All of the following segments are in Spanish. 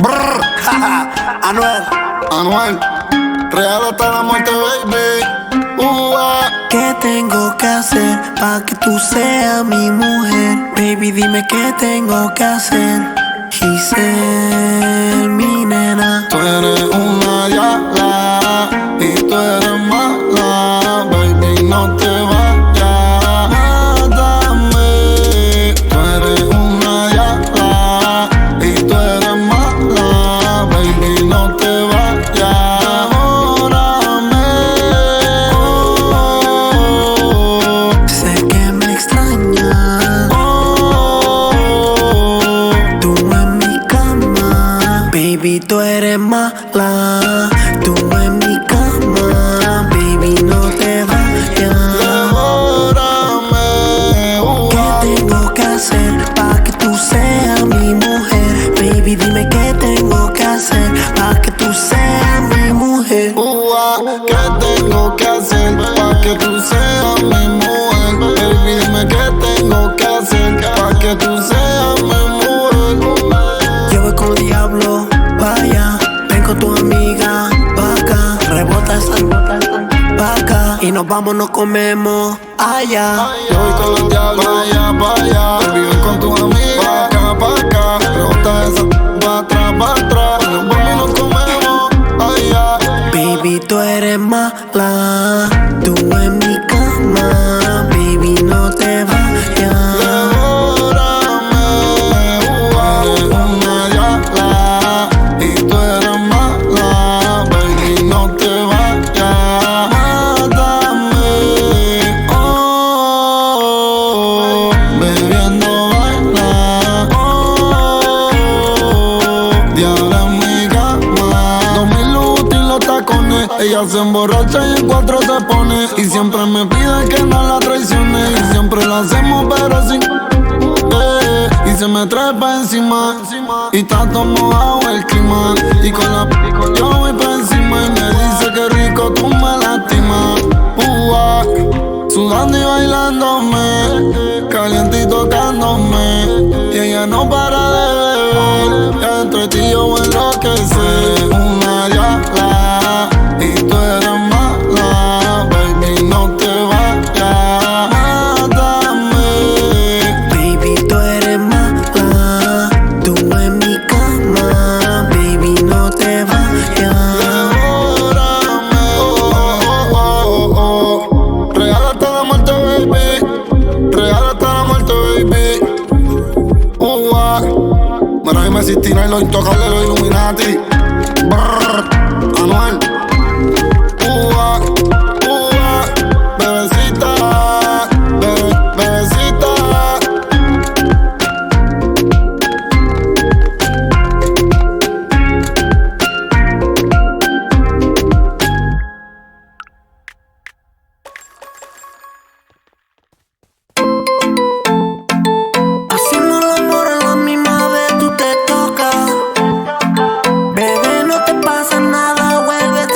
Brr, Anuel, Anuel, real hasta la muerte, baby. ¿Qué tengo que hacer para que tú seas mi mujer? Baby, dime qué tengo que hacer. Giselle, mi nena. Tú eres una yala y tú eres mala, baby, no te vayas, mátame. Tú eres una yala y tú eres mala, baby, no te vayas, órame. Sé que me extrañas. Tú en mi cama, baby, tú eres mala. Tú en mi cama, baby, no te vayas. Órame, ¿Qué tengo que hacer para que tú seas mi mujer? Baby, dime qué tengo que hacer para que tú seas mi mujer. ¿qué tengo que hacer para que tú seas mi mujer? Baby, dime qué tengo que hacer para que tú seas mi mujer. Yo voy con el diablo, vaya. Ven con tu amiga, pa' acá. Rebota esa vaca y nos vamos, nos comemos allá. Yo voy con los diablos, vaya. Baby, ven con tu amiga, pa' acá. Rebota esa pa' atrás. Nos vamos y nos comemos allá. Baby, tú eres mala. Tú en mi cama, baby, no te vayas. Devórame, eres una yala y tú eres mala, baby, no te vayas, mátame. Bebiendo baila, diabla en mi cama. 2000 útil los tacones, ella se emborracha y en cuatro se pone. Y siempre me pide que no la traicione. Y siempre lo hacemos pero sin y se me trepa encima y está todo mojado el clima. Y con la yo voy pa' encima y me dice que rico tú me lastimas. Sudando y bailándome, caliente y tocándome. Y ella no para de beber, y entre ti y yo enloquecer. Una yala y tú eres mala, baby, no te vayas, mátame. Baby, tú eres mala. Tú en mi cama, baby, no te vayas. Devórame, real hasta la muerte, baby. Real hasta la muerte, baby. Mira, dime si Tina y los intocables, los Illuminati. Brr, Anuel. Bebecita, bebecita. Hacemos el amor a la misma vez, tú te tocas. Bebé, no te pasa nada, vuelve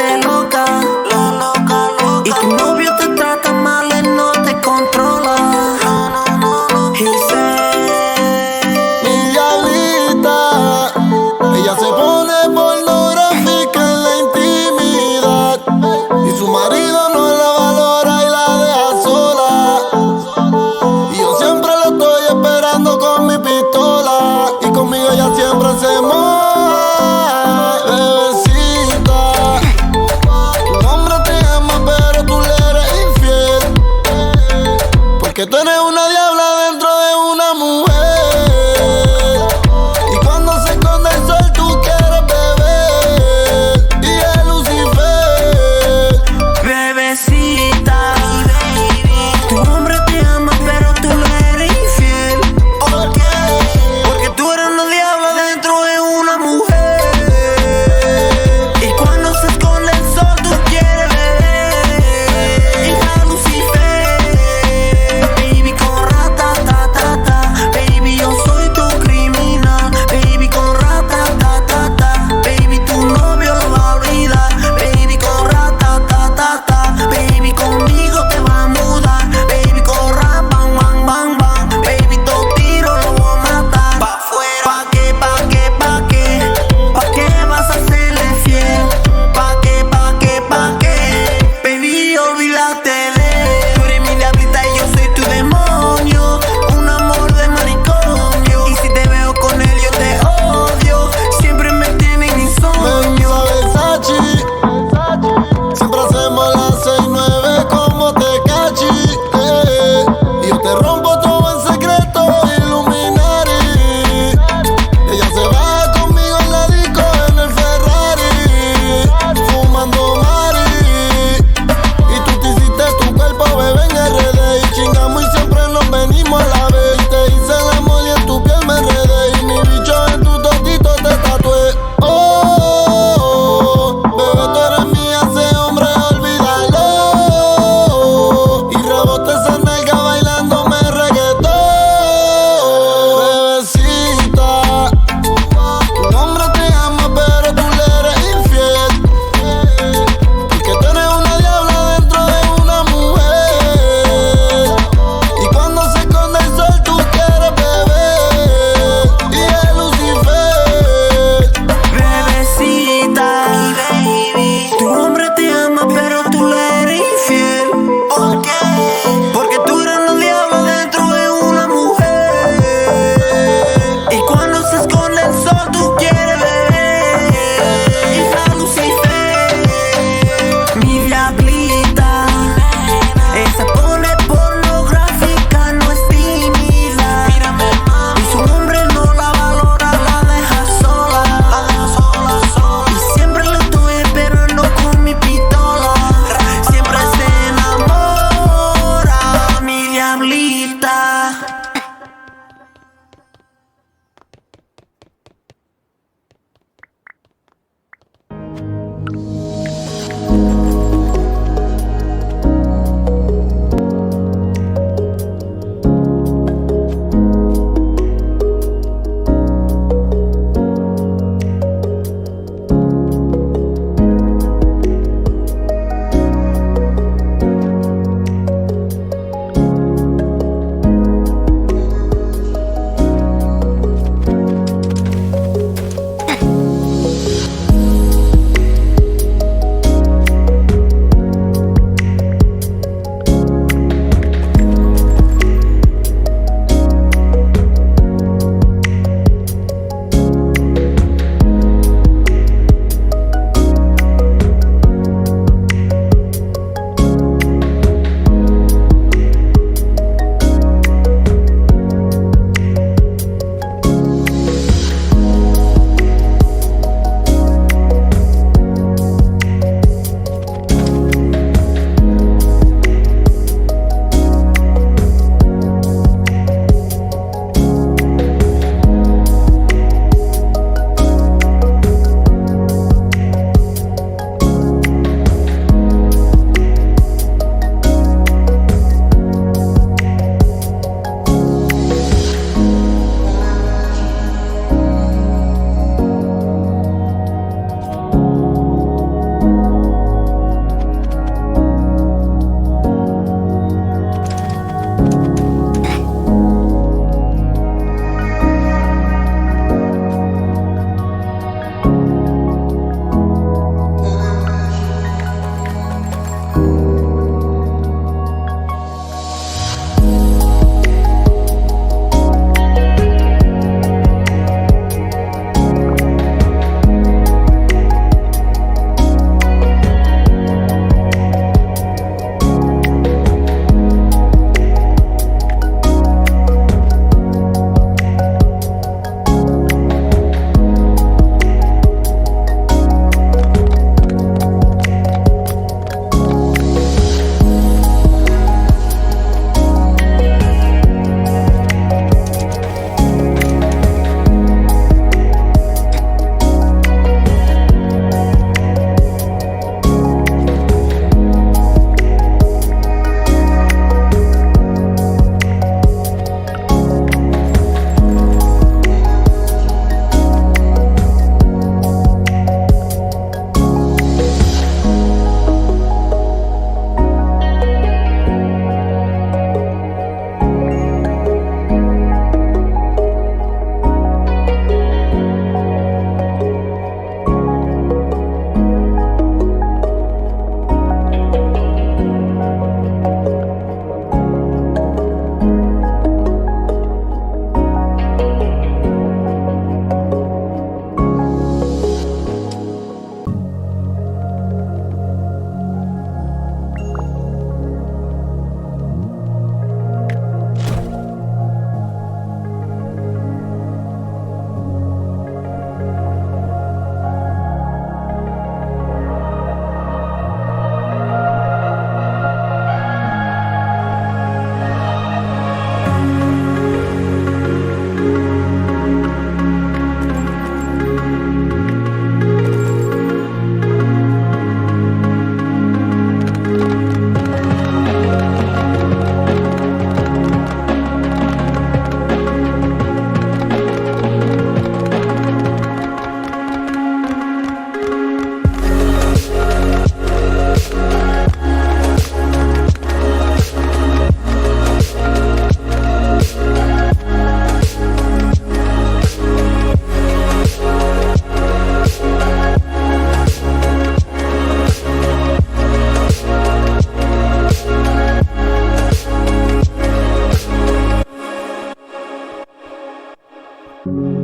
Bye.